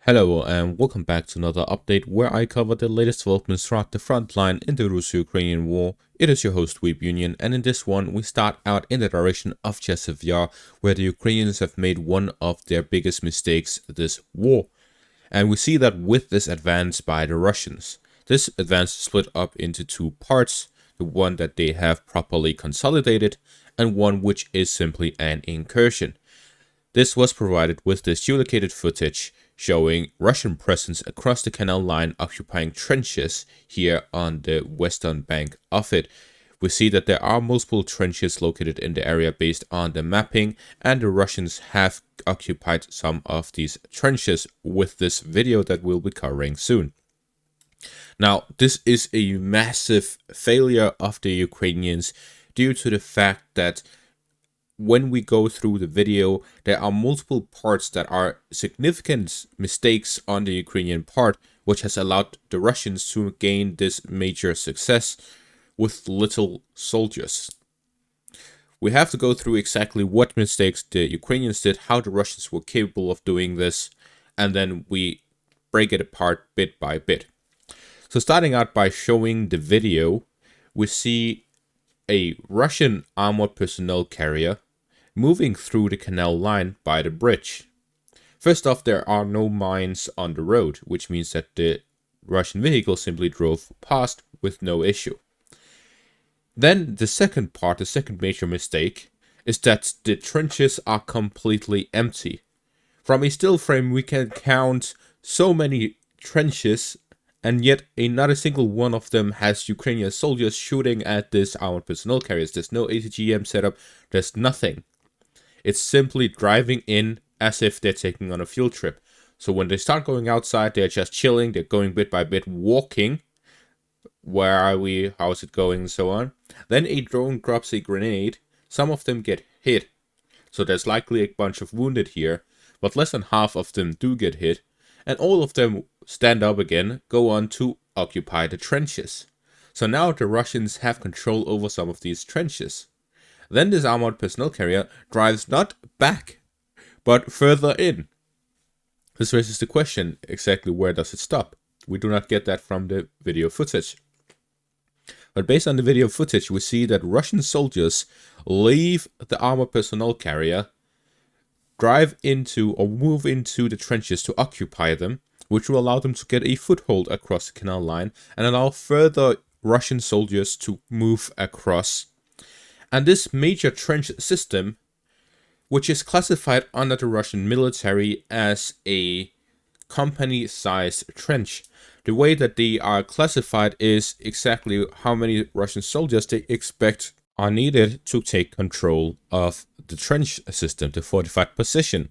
Hello and welcome back to another update where I cover the latest developments throughout the front line in the Russo-Ukrainian war. It is your host Weeb Union, and in this one we start out in the direction of Chasiv Yar, where the Ukrainians have made one of their biggest mistakes this war. And we see that with this advance by the Russians. This advance split up into two parts, the one that they have properly consolidated and one which is simply an incursion. This was provided with this geolocated footage showing Russian presence across the canal line occupying trenches here on the western bank of it. We see that there are multiple trenches located in the area based on the mapping, and the Russians have occupied some of these trenches with this video that we'll be covering soon. Now, this is a massive failure of the Ukrainians due to the fact that when we go through the video, there are multiple parts that are significant mistakes on the Ukrainian part, which has allowed the Russians to gain this major success with little soldiers. We have to go through exactly what mistakes the Ukrainians did, how the Russians were capable of doing this, and then we break it apart bit by bit. So starting out by showing the video, we see a Russian armored personnel carrier moving through the canal line by the bridge. First off, there are no mines on the road, which means that the Russian vehicle simply drove past with no issue. Then the second part, the second major mistake, is that the trenches are completely empty. From a still frame we can count so many trenches, and yet not a single one of them has Ukrainian soldiers shooting at this armored personnel carriers. There's no ATGM setup, there's nothing. It's simply driving in as if they're taking on a field trip. So when they start going outside, they're just chilling, they're going bit by bit, walking. Where are we? How is it going? And so on. Then a drone drops a grenade. Some of them get hit. So there's likely a bunch of wounded here, but less than half of them do get hit. And all of them stand up again, go on to occupy the trenches. So now the Russians have control over some of these trenches. Then this armored personnel carrier drives not back, but further in. This raises the question, exactly where does it stop? We do not get that from the video footage. But based on the video footage, we see that Russian soldiers leave the armored personnel carrier, drive into or move into the trenches to occupy them, which will allow them to get a foothold across the canal line and allow further Russian soldiers to move across. And this major trench system, which is classified under the Russian military as a company-sized trench, the way that they are classified is exactly how many Russian soldiers they expect are needed to take control of the trench system, the fortified position.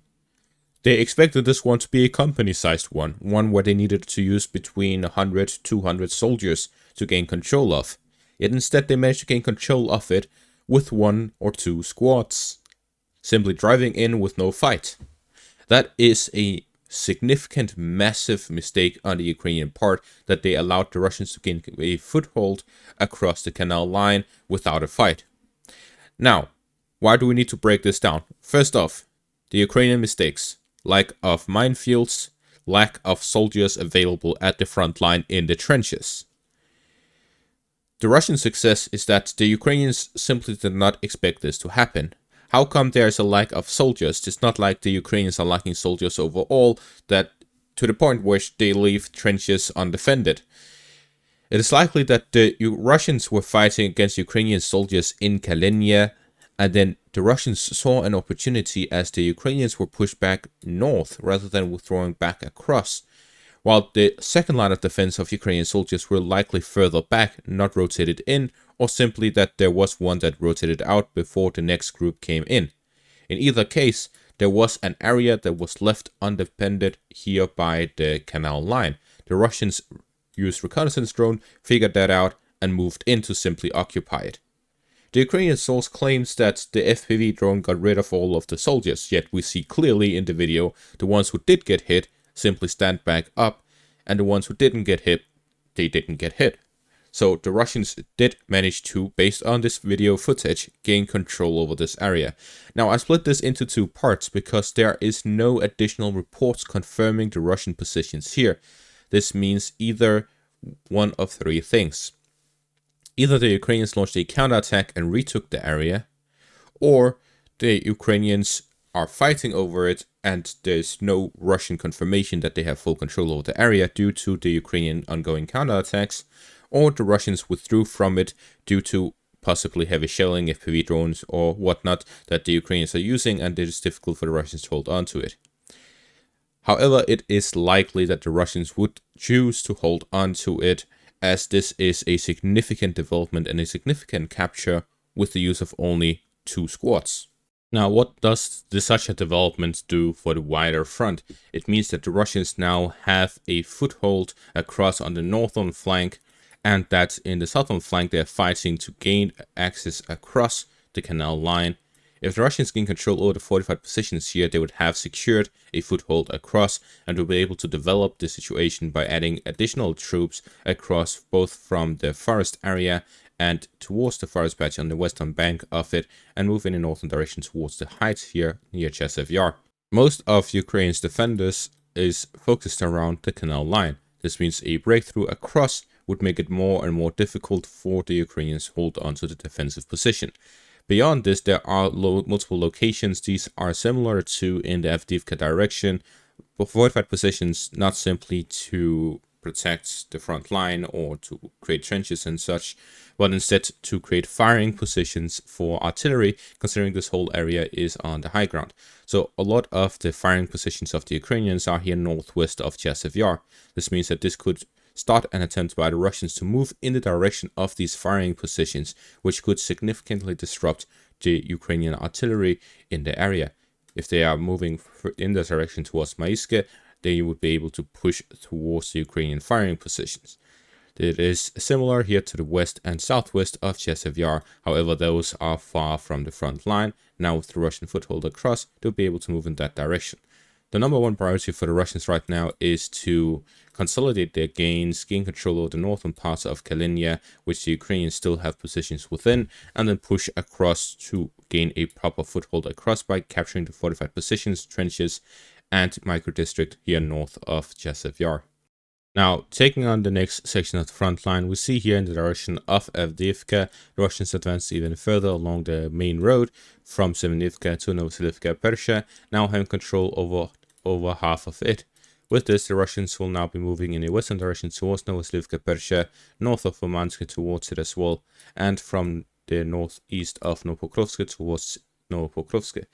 They expected this one to be a company-sized one where they needed to use between 100 to 200 soldiers to gain control of. Yet instead they managed to gain control of it with 1 or 2 squads, simply driving in with no fight. That is a significant, massive mistake on the Ukrainian part, that they allowed the Russians to gain a foothold across the canal line without a fight. Now, why do we need to break this down? First off, the Ukrainian mistakes: lack of minefields, lack of soldiers available at the front line in the trenches. The Russian success is that the Ukrainians simply did not expect this to happen. How come there is a lack of soldiers? It's not like the Ukrainians are lacking soldiers overall, that to the point where they leave trenches undefended. It is likely that the Russians were fighting against Ukrainian soldiers in Kalinia, and then the Russians saw an opportunity as the Ukrainians were pushed back north rather than withdrawing back across, while the second line of defense of Ukrainian soldiers were likely further back, not rotated in, or simply that there was one that rotated out before the next group came in. In either case, there was an area that was left undefended here by the canal line. The Russians used reconnaissance drone, figured that out, and moved in to simply occupy it. The Ukrainian source claims that the FPV drone got rid of all of the soldiers, yet we see clearly in the video the ones who did get hit simply stand back up, and the ones who didn't get hit, they didn't get hit. So the Russians did manage to, based on this video footage, gain control over this area. Now I split this into two parts because there is no additional reports confirming the Russian positions here. This means either one of three things. Either the Ukrainians launched a counterattack and retook the area, or the Ukrainians are fighting over it and there's no Russian confirmation that they have full control over the area due to the Ukrainian ongoing counterattacks, or the Russians withdrew from it due to possibly heavy shelling, FPV drones or whatnot that the Ukrainians are using, and it is difficult for the Russians to hold on to it. However, it is likely that the Russians would choose to hold on to it, as this is a significant development and a significant capture with the use of only 2 squads. Now, what does such a development do for the wider front? It means that the Russians now have a foothold across on the northern flank, and that in the southern flank they're fighting to gain access across the canal line. If the Russians gain control over the fortified positions here, they would have secured a foothold across and will be able to develop the situation by adding additional troops across, both from the forest area and towards the forest patch on the western bank of it, and move in the northern direction towards the heights here near Chesev Yar. Most of Ukraine's defenders is focused around the canal line. This means a breakthrough across would make it more and more difficult for the Ukrainians to hold on to the defensive position. Beyond this, there are multiple locations. These are similar to in the Avdiivka direction, fortified positions, not simply to protect the front line or to create trenches and such, but instead to create firing positions for artillery, considering this whole area is on the high ground. So a lot of the firing positions of the Ukrainians are here northwest of Chesev Yar. This means that this could start an attempt by the Russians to move in the direction of these firing positions, which could significantly disrupt the Ukrainian artillery in the area. If they are moving in the direction towards Maiske, they would be able to push towards the Ukrainian firing positions. It is similar here to the west and southwest of Chesev Yar. However, those are far from the front line. Now with the Russian foothold across, they'll be able to move in that direction. The number one priority for the Russians right now is to consolidate their gains, gain control over the northern parts of Kalinia, which the Ukrainians still have positions within, and then push across to gain a proper foothold across by capturing the fortified positions, trenches, and micro-district here north of Chesev Yar. Now, taking on the next section of the front line, we see here in the direction of Avdiivka, the Russians advanced even further along the main road from Semenivka to Novoselivka Persha, now having control over half of it. With this, the Russians will now be moving in a western direction towards Novoselivka Persha, north of Umansky towards it as well, and from the northeast of Novopokrovsk towards Novopokrovsk.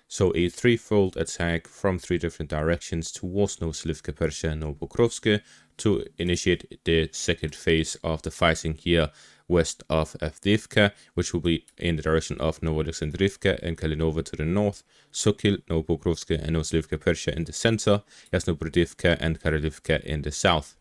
So a threefold attack from 3 different directions towards Novoselivka Persha and Novopokrovsk to initiate the second phase of the fighting here west of Avdiivka, which will be in the direction of Novoalexandrivka and Kalinova to the north, Sokil, Novopokrovsk and Novoselivka Persha in the center, Yasnobrodivka and Karelivka in the south.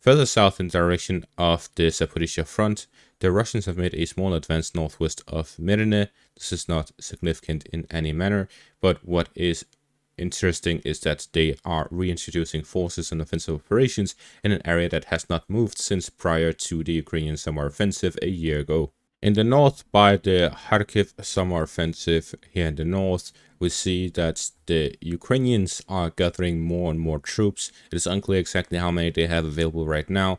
Further south in the direction of the Zaporizhia front, the Russians have made a small advance northwest of Mirne. This is not significant in any manner, but what is interesting is that they are reintroducing forces and offensive operations in an area that has not moved since prior to the Ukrainian summer offensive a year ago. In the north, by the Kharkiv summer offensive here in the north, we see that the Ukrainians are gathering more and more troops. It is unclear exactly how many they have available right now,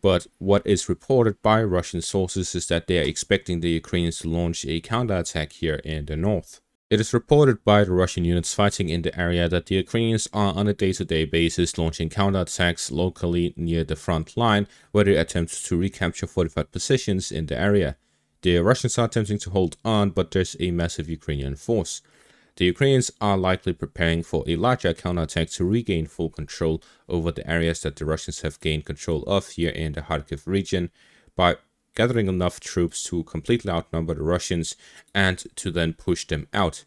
but what is reported by Russian sources is that they are expecting the Ukrainians to launch a counterattack here in the north. It is reported by the Russian units fighting in the area that the Ukrainians are on a day-to-day basis launching counterattacks locally near the front line, where they attempt to recapture fortified positions in the area. The Russians are attempting to hold on, but there's a massive Ukrainian force. The Ukrainians are likely preparing for a larger counterattack to regain full control over the areas that the Russians have gained control of here in the Kharkiv region by gathering enough troops to completely outnumber the Russians and to then push them out.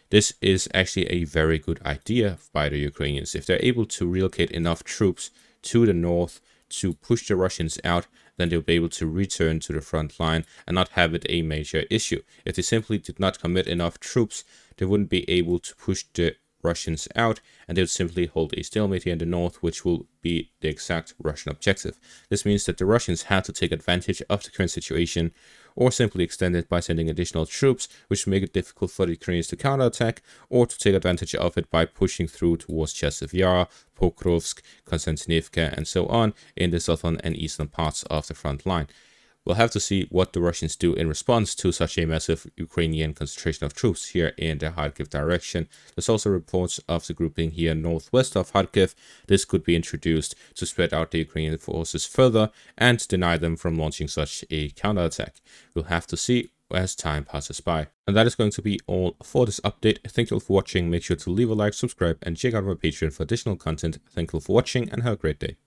This is actually a very good idea by the Ukrainians. If they're able to relocate enough troops to the north to push the Russians out, then they'll be able to return to the front line and not have it a major issue. If they simply did not commit enough troops, they wouldn't be able to push the Russians out, and they would simply hold a stalemate here in the north, which will be the exact Russian objective. This means that the Russians had to take advantage of the current situation, or simply extend it by sending additional troops, which would make it difficult for the Ukrainians to counterattack, or to take advantage of it by pushing through towards Chasiv Yar, Pokrovsk, Konstantinivka, and so on in the southern and eastern parts of the front line. We'll have to see what the Russians do in response to such a massive Ukrainian concentration of troops here in the Kharkiv direction. There's also reports of the grouping here northwest of Kharkiv. This could be introduced to spread out the Ukrainian forces further and deny them from launching such a counterattack. We'll have to see as time passes by. And that is going to be all for this update. Thank you all for watching. Make sure to leave a like, subscribe, and check out my Patreon for additional content. Thank you all for watching, and have a great day.